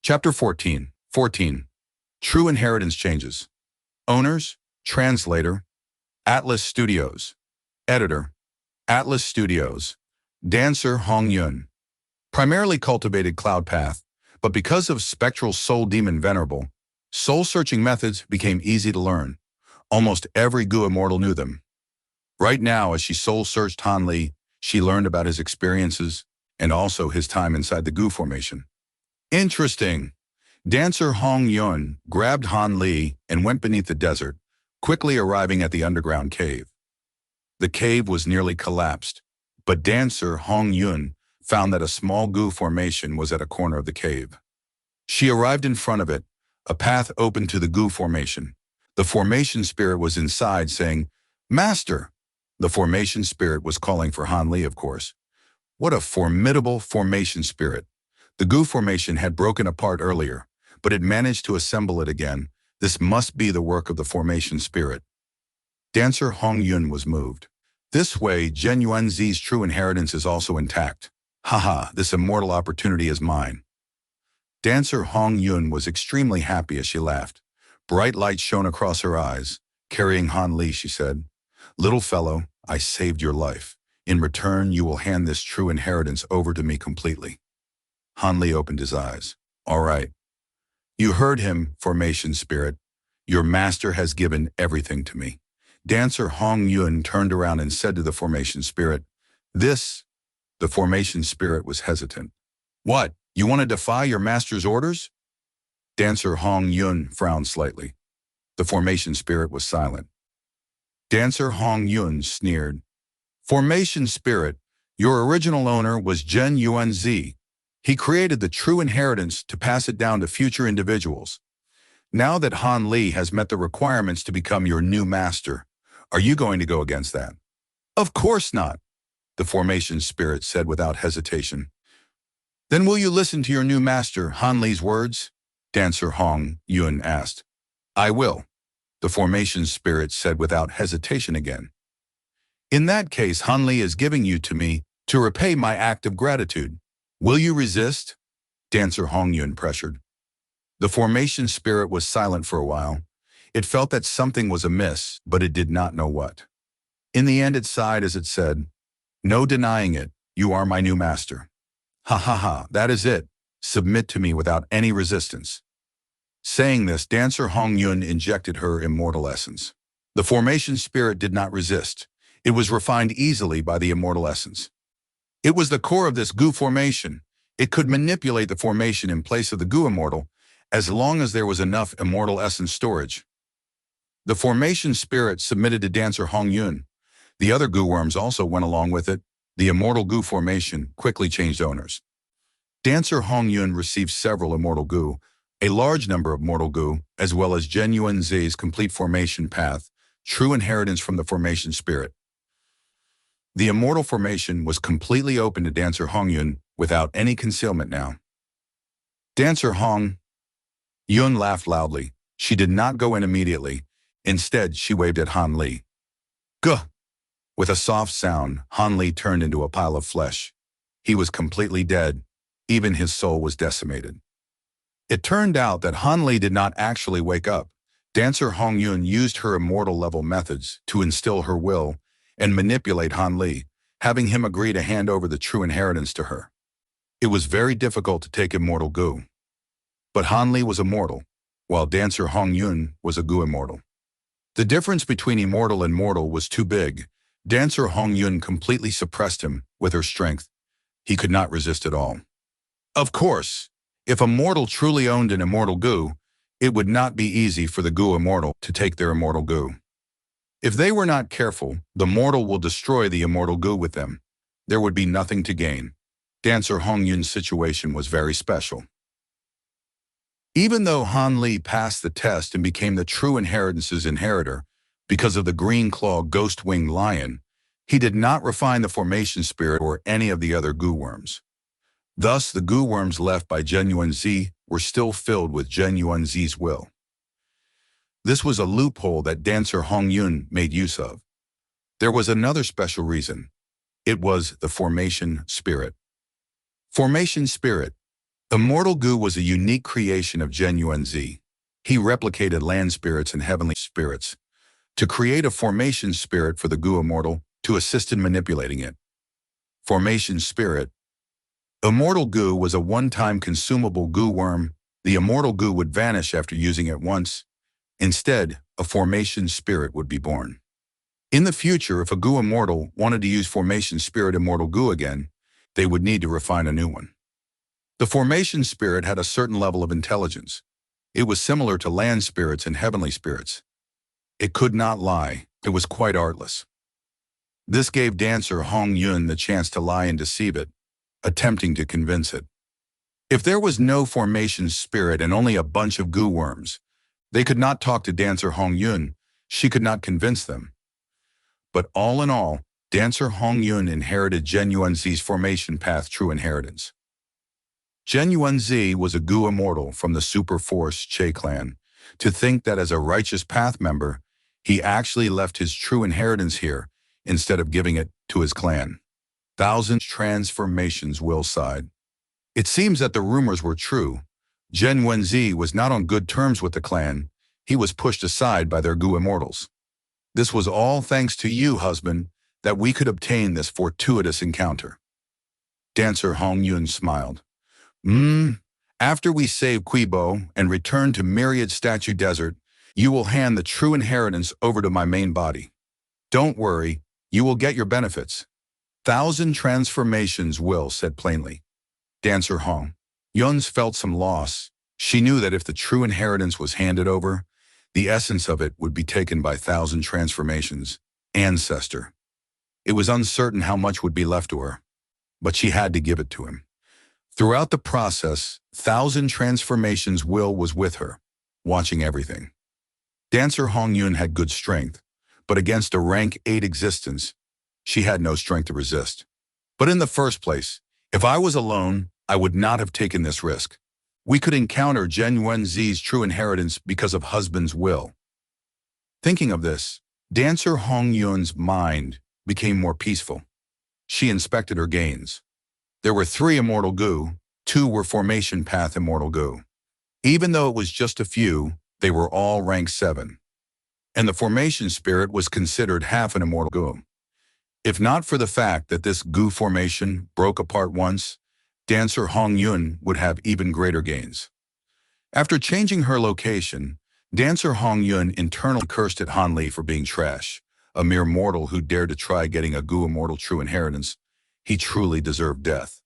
Chapter 14. True Inheritance Changes. Owners, Translator, Atlas Studios. Editor, Atlas Studios. Dancer Hong Yun. Primarily cultivated cloud path, but because of spectral soul demon venerable, soul-searching methods became easy to learn. Almost every Gu immortal knew them. Right now, as she soul-searched Han Li, she learned about his experiences and also his time inside the Gu formation. Interesting. Dancer Hong Yun grabbed Han Li and went beneath the desert, quickly arriving at the underground cave. The cave was nearly collapsed, but Dancer Hong Yun found that a small Gu formation was at a corner of the cave. She arrived in front of it. A path opened to the Gu formation. The formation spirit was inside saying, "Master!" The formation spirit was calling for Han Li, of course. What a formidable formation spirit. The Gu formation had broken apart earlier, but it managed to assemble it again. This must be the work of the formation spirit. Dancer Hong Yun was moved. This way, Zhen Yuanzi's true inheritance is also intact. Haha, this immortal opportunity is mine. Dancer Hong Yun was extremely happy as she laughed. Bright light shone across her eyes. Carrying Han Li, she said, "Little fellow, I saved your life. In return, you will hand this true inheritance over to me completely." Han Li opened his eyes. "All right. You heard him, formation spirit. Your master has given everything to me." Dancer Hong Yun turned around and said to the formation spirit, "This..." The formation spirit was hesitant. "What? You want to defy your master's orders?" Dancer Hong Yun frowned slightly. The formation spirit was silent. Dancer Hong Yun sneered. "Formation spirit, your original owner was Zhen Yuanzi. He created the true inheritance to pass it down to future individuals. Now that Han Li has met the requirements to become your new master, are you going to go against that?" "Of course not," the formation spirit said without hesitation. "Then will you listen to your new master, Han Li's words?" Dancer Hong Yun asked. "I will," the formation spirit said without hesitation again. "In that case, Han Li is giving you to me to repay my act of gratitude. Will you resist?" Dancer Hong Yun pressured. The formation spirit was silent for a while. It felt that something was amiss, but it did not know what. In the end, it sighed as it said, "No denying it, you are my new master. Ha ha ha, that is it. Submit to me without any resistance." Saying this, Dancer Hong Yun injected her immortal essence. The formation spirit did not resist. It was refined easily by the immortal essence. It was the core of this Gu formation. It could manipulate the formation in place of the Gu immortal, as long as there was enough immortal essence storage. The formation spirit submitted to Dancer Hong Yun. The other Gu worms also went along with it. The immortal Gu formation quickly changed owners. Dancer Hong Yun received several immortal Gu, a large number of mortal Gu, as well as Zhen Yuanzi's complete formation path, true inheritance from the formation spirit. The immortal formation was completely open to Dancer Hong Yun without any concealment now. Dancer Hong Yun laughed loudly. She did not go in immediately. Instead, she waved at Han Li. "Guh!" With a soft sound, Han Li turned into a pile of flesh. He was completely dead. Even his soul was decimated. It turned out that Han Li did not actually wake up. Dancer Hong Yun used her immortal level methods to instill her will and manipulate Han Li, having him agree to hand over the true inheritance to her. It was very difficult to take immortal Gu. But Han Li was immortal, while Dancer Hong Yun was a Gu immortal. The difference between immortal and mortal was too big. Dancer Hong Yun completely suppressed him with her strength. He could not resist at all. Of course, if a mortal truly owned an immortal Gu, it would not be easy for the Gu immortal to take their immortal Gu. If they were not careful, the mortal will destroy the immortal Gu with them. There would be nothing to gain. Dancer Hong Yun's situation was very special. Even though Han Li passed the test and became the true inheritance's inheritor because of the green claw ghost-winged lion, he did not refine the formation spirit or any of the other Gu worms. Thus, the Gu worms left by Zhen Yuanzi were still filled with Zhen Yuanzi's will. This was a loophole that Dancer Hong Yun made use of. There was another special reason. It was the formation spirit. Formation spirit. Immortal Gu was a unique creation of Gen Yuanzi. He replicated land spirits and heavenly spirits to create a formation spirit for the Gu Immortal to assist in manipulating it. Formation spirit. Immortal Gu was a one-time consumable Gu worm. The Immortal Gu would vanish after using it once. Instead, a formation spirit would be born. In the future, if a Gu Immortal wanted to use formation spirit Immortal Gu again, they would need to refine a new one. The formation spirit had a certain level of intelligence. It was similar to land spirits and heavenly spirits. It could not lie. It was quite artless. This gave dancer Hong Yun the chance to lie and deceive it, attempting to convince it. If there was no formation spirit and only a bunch of Gu worms, they could not talk to dancer Hong Yun. She could not convince them. But all in all, dancer Hong Yun inherited Gen Yuanzi's formation path true inheritance. Gen Yuanzi was a Gu immortal from the super force Che clan. To think that as a righteous path member, he actually left his true inheritance here instead of giving it to his clan. Thousand transformations will sighed. It seems that the rumors were true. Gen Yuanzi was not on good terms with the clan. He was pushed aside by their Gu immortals. This was all thanks to you, husband, that we could obtain this fortuitous encounter. Dancer Hong Yun smiled. After we save Quibo and return to Myriad Statue Desert, you will hand the true inheritance over to my main body. Don't worry, you will get your benefits. Thousand transformations will, said plainly. Dancer Hong Yun's felt some loss. She knew that if the true inheritance was handed over, the essence of it would be taken by thousand transformations, ancestor. It was uncertain how much would be left to her, but she had to give it to him. Throughout the process, thousand transformations will was with her, watching everything. Dancer Hong Yun had good strength, but against a rank 8 existence, she had no strength to resist. But in the first place, if I was alone, I would not have taken this risk. We could encounter Gen Yuanzi's true inheritance because of husband's will. Thinking of this, dancer Hong Yun's mind became more peaceful. She inspected her gains. There were 3 immortal Gu, 2 were formation path immortal Gu. Even though it was just a few, they were all rank 7. And the formation spirit was considered half an immortal Gu. If not for the fact that this Gu formation broke apart once, dancer Hong Yun would have even greater gains. After changing her location, dancer Hong Yun internally cursed at Han Li for being trash, a mere mortal who dared to try getting a Gu immortal true inheritance. He truly deserved death.